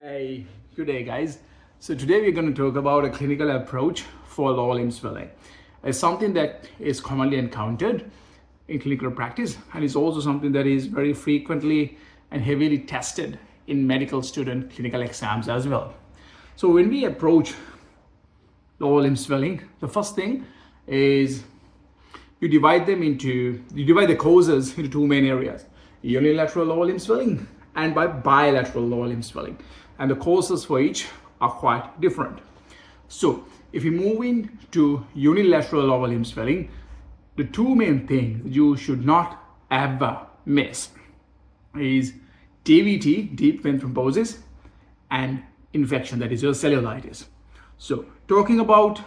Hey, good day guys. So today we're going to talk about a clinical approach for lower limb swelling. It's something that is commonly encountered in clinical practice, and it's also something that is very frequently and heavily tested in medical student clinical exams as well. So when we approach lower limb swelling, the first thing is you divide the causes into two main areas: unilateral lower limb swelling and by bilateral lower limb swelling, and the causes for each are quite different. So if you move into unilateral lower limb swelling, the two main things you should not ever miss is DVT, deep vein thrombosis, and infection, that is your cellulitis. So talking about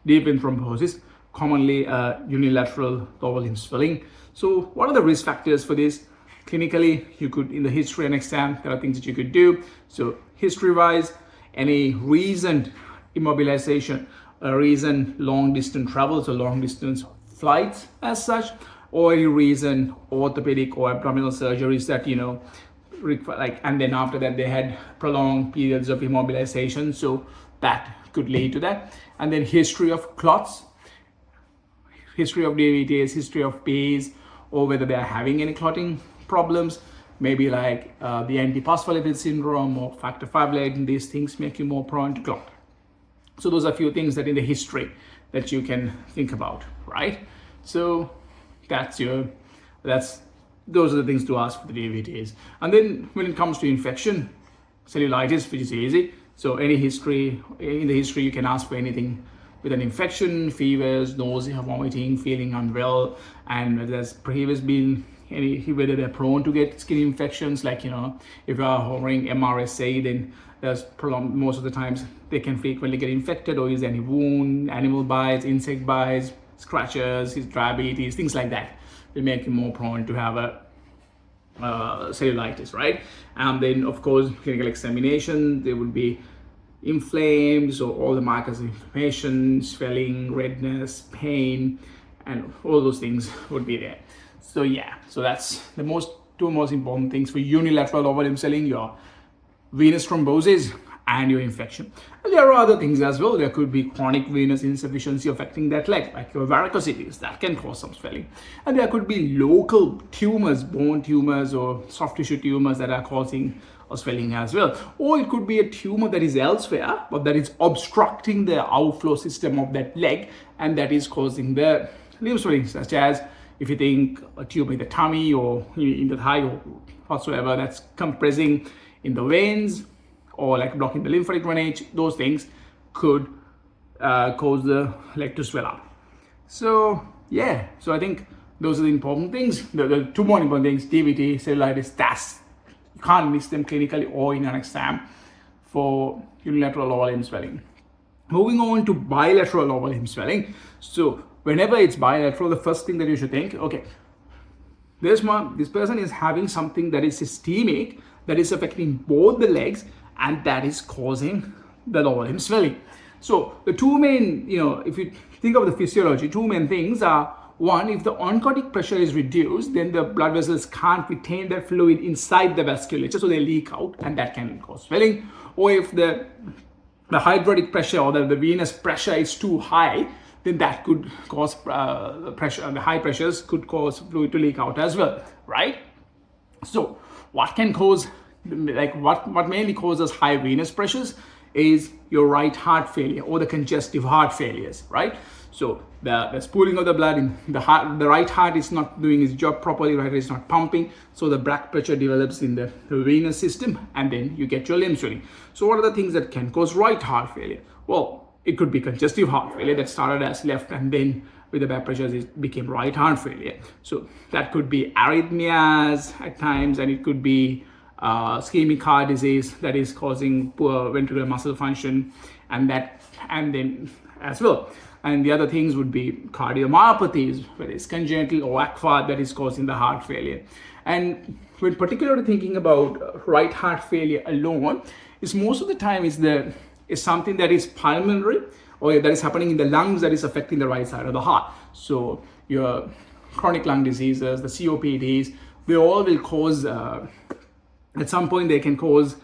deep vein thrombosis, commonly unilateral lower limb swelling. So what are the risk factors for this? Clinically, you could, in the history and exam, there are things that you could do. So history-wise, any recent immobilization, recent long-distance travels or long-distance flights as such, or any recent orthopedic or abdominal surgeries that, and then after that they had prolonged periods of immobilization. So that could lead to that. And then history of clots, history of DVTs, history of PAs, or whether they are having any clotting problems, maybe like the antiphospholipid syndrome or factor V laden. These things make you more prone to clot. So those are a few things that in the history that you can think about, right? So those are the things to ask for the DVTs. And then when it comes to infection, cellulitis, which is easy. So any history, in the history you can ask for anything with an infection, fevers, nausea, vomiting, feeling unwell, and whether there's previously been whether they're prone to get skin infections, like, if you are harboring MRSA, then there's prolonged, most of the times they can frequently get infected, or is there any wound, animal bites, insect bites, scratches, diabetes, things like that will make you more prone to have a cellulitis, right? And then of course clinical examination, there would be inflamed, so all the markers of inflammation, swelling, redness, pain, and all those things would be there. So that's the two most important things for unilateral lower limb swelling: your venous thrombosis and your infection. And there are other things as well. There could be chronic venous insufficiency affecting that leg, like your varicosities, that can cause some swelling. And there could be local tumors, bone tumors or soft tissue tumors that are causing a swelling as well. Or it could be a tumor that is elsewhere, but that is obstructing the outflow system of that leg, and that is causing the limb swelling, such as if you think a tumor in the tummy or in the thigh or whatsoever that's compressing in the veins, or like blocking the lymphatic drainage, those things could cause the leg to swell up. So I think those are the important things. The two more important things: DVT, cellulitis. You can't miss them clinically or in an exam for unilateral lower limb swelling. Moving on to bilateral lower limb swelling. So whenever it's bilateral, the first thing that you should think, okay, this person is having something that is systemic, that is affecting both the legs, and that is causing the lower limb swelling. So the two main, if you think of the physiology, two main things are: one, if the oncotic pressure is reduced, then the blood vessels can't retain that fluid inside the vasculature, so they leak out, and that can cause swelling. Or if the hydrotic pressure or the venous pressure is too high, then that could cause pressure, and the high pressures could cause fluid to leak out as well, right? So what can cause, what mainly causes high venous pressures is your right heart failure or the congestive heart failures, right? So the spooling of the blood in the heart, the right heart is not doing its job properly, right? It's not pumping, so the back pressure develops in the venous system, and then you get your limb swelling. So what are the things that can cause right heart failure? Well, it could be congestive heart failure that started as left, and then with the back pressures it became right heart failure. So that could be arrhythmias at times, and it could be ischemic heart disease that is causing poor ventricular muscle function, and then as well. And the other things would be cardiomyopathies, whether it's congenital or acquired, that is causing the heart failure. And when particularly thinking about right heart failure alone, is most of the time is something that is pulmonary, or that is happening in the lungs, that is affecting the right side of the heart. So your chronic lung diseases, the COPDs, they all will cause, at some point they can cause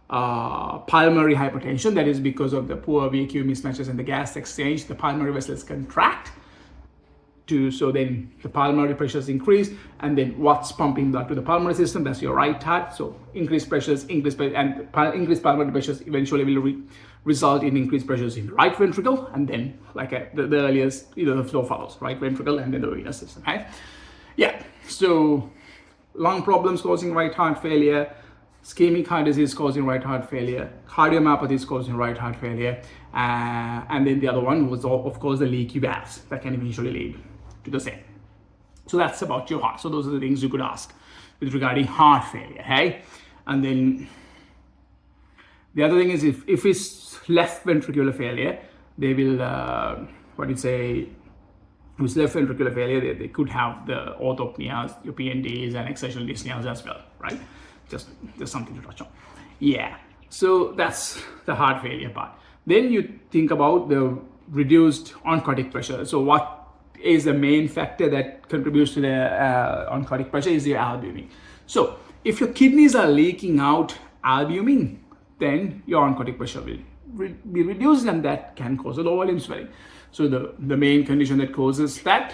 pulmonary hypertension. That is because of the poor VQ mismatches in the gas exchange. The pulmonary vessels contract. So then the pulmonary pressures increase, and then what's pumping blood to the pulmonary system? That's your right heart. So increased pressures, increased pulmonary pressures eventually will result in increased pressures in the right ventricle, and then like the earliest, the flow follows, right ventricle and then the venous system, right? Yeah, so lung problems causing right heart failure, ischemic heart disease causing right heart failure, cardiomyopathy is causing right heart failure, and then the other one was, of course, the leaky valves that can eventually lead to the same. So that's about your heart. So those are the things you could ask with regarding heart failure, hey? And then the other thing is if it's left ventricular failure, they will, if it's left ventricular failure, they could have the orthopnias, your PNDs, and exertional dyspneas as well, right? Just something to touch on. Yeah, so that's the heart failure part. Then you think about the reduced oncotic pressure. So what is the main factor that contributes to the oncotic pressure is your albumin. So if your kidneys are leaking out albumin, then your oncotic pressure will be reduced, and that can cause a low volume swelling. So the main condition that causes that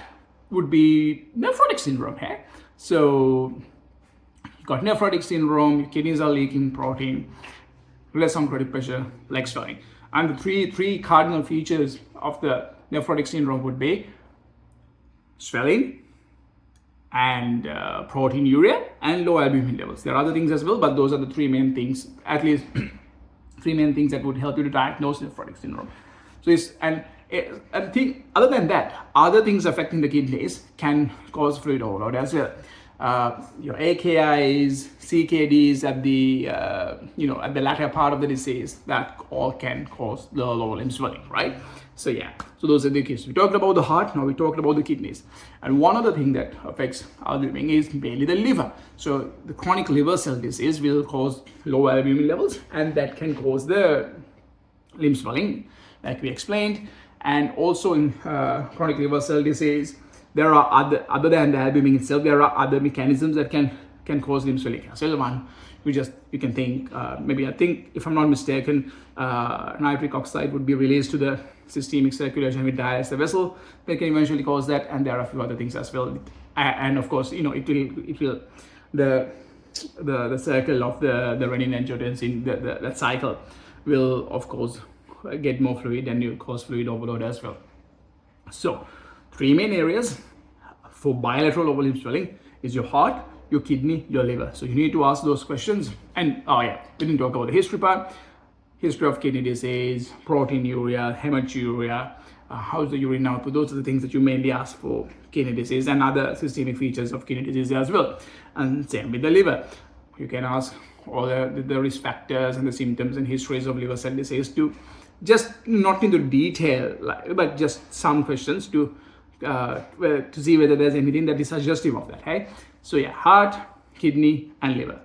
would be nephrotic syndrome. Hey? So you got nephrotic syndrome, your kidneys are leaking protein, less oncotic pressure, leg swelling. And the three cardinal features of the nephrotic syndrome would be swelling and proteinuria and low albumin levels. There are other things as well, but those are the three main things, at least three main things that would help you to diagnose nephrotic syndrome. So other than that, other things affecting the kidneys can cause fluid overload as well. Your AKIs, CKDs at the latter part of the disease, that all can cause the low volume swelling, right? So yeah, so those are the cases. We talked about the heart, now we talked about the kidneys. And one other thing that affects albumin is mainly the liver. So the chronic liver cell disease will cause low albumin levels, and that can cause the limb swelling, like we explained. And also in chronic liver cell disease, there are other than the albumin itself, there are other mechanisms that can cause limb swelling. So one you can think, I think if I'm not mistaken, nitric oxide would be released to the systemic circulation with dilates the vessel, that can eventually cause that, and there are a few other things as well. And of course, it will the circle of the renin angiotensin, that cycle will of course get more fluid, and will cause fluid overload as well. So three main areas for bilateral low volume swelling is your heart, your kidney, your liver. So you need to ask those questions. And we didn't talk about the history part. History of kidney disease, proteinuria, hematuria, how's the urine output. Those are the things that you mainly ask for kidney disease, and other systemic features of kidney disease as well. And same with the liver. You can ask all the risk factors and the symptoms and histories of liver cell disease, to just not into detail, but just some questions to see whether there's anything that is suggestive of that. Hey, so yeah, heart, kidney, and liver.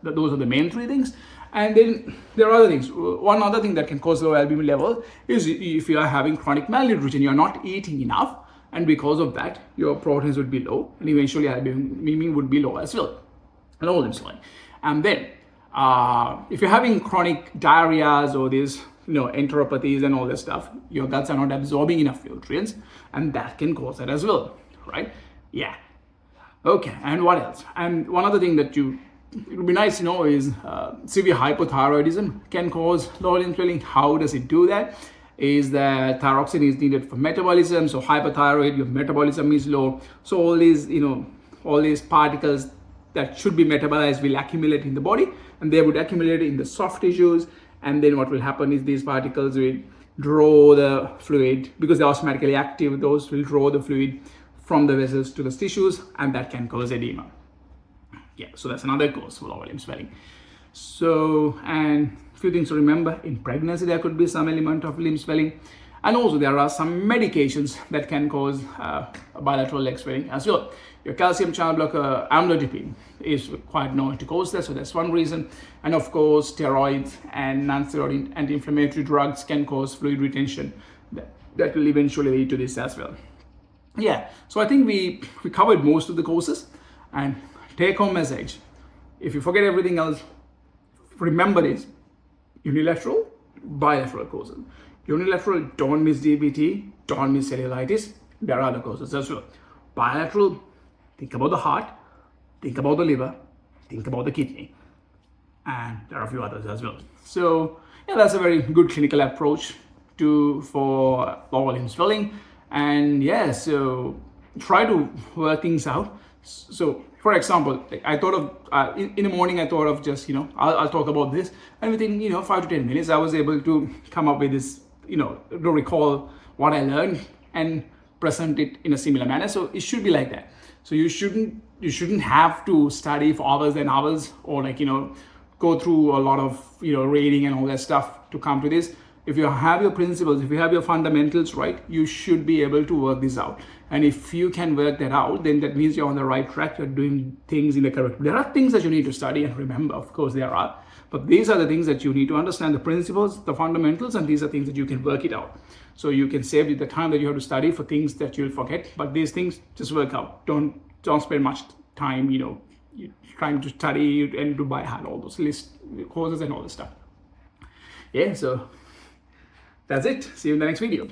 Those are the main three things. And then there are other things. One other thing that can cause low albumin level is if you are having chronic malnutrition, you are not eating enough, and because of that, your proteins would be low, and eventually albumin would be low as well, low limb swelling. And then if you're having chronic diarrheas or these enteropathies and all this stuff, your guts are not absorbing enough nutrients, and that can cause that as well, right? Yeah. Okay, and what else? And one other thing that it would be nice to know is severe hypothyroidism can cause low limb swelling. How does it do that? Is that thyroxine is needed for metabolism. So hypothyroid, your metabolism is low. So all these particles that should be metabolized will accumulate in the body, and they would accumulate in the soft tissues. And then what will happen is these particles will draw the fluid, because they're osmotically active. Those will draw the fluid from the vessels to the tissues, and that can cause edema. Yeah, so that's another cause for low volume swelling. So, and a few things to remember: in pregnancy, there could be some element of limb swelling, and also there are some medications that can cause bilateral leg swelling as well. Your calcium channel blocker, amlodipine, is quite known to cause that, so that's one reason. And of course, steroids and non-steroid anti-inflammatory drugs can cause fluid retention. That will eventually lead to this as well. Yeah, so I think we covered most of the causes. And take home message: if you forget everything else, remember this: unilateral, bilateral courses. Unilateral, don't miss DBT, don't miss cellulitis. There are other courses as well. Bilateral, think about the heart, think about the liver, think about the kidney, and there are a few others as well. So yeah, that's a very good clinical approach for lower limb swelling. And yeah, so try to work things out. So for example, like I thought of in the morning, I thought of just, I'll talk about this, and within 5 to 10 minutes I was able to come up with this, to recall what I learned and present it in a similar manner. So it should be like that. So you shouldn't have to study for hours and hours, or go through a lot of reading and all that stuff to come to this. If you have your principles, if you have your fundamentals right, you should be able to work this out. And if you can work that out, then that means you're on the right track. You're doing things in the correct. There are things that you need to study and remember, of course there are, but these are the things that you need to understand, the principles, the fundamentals, and these are things that you can work it out. So you can save the time that you have to study for things that you'll forget, but these things just work out. Don't spend much time, trying to study and to buy all those list courses and all this stuff. Yeah, so that's it. See you in the next video.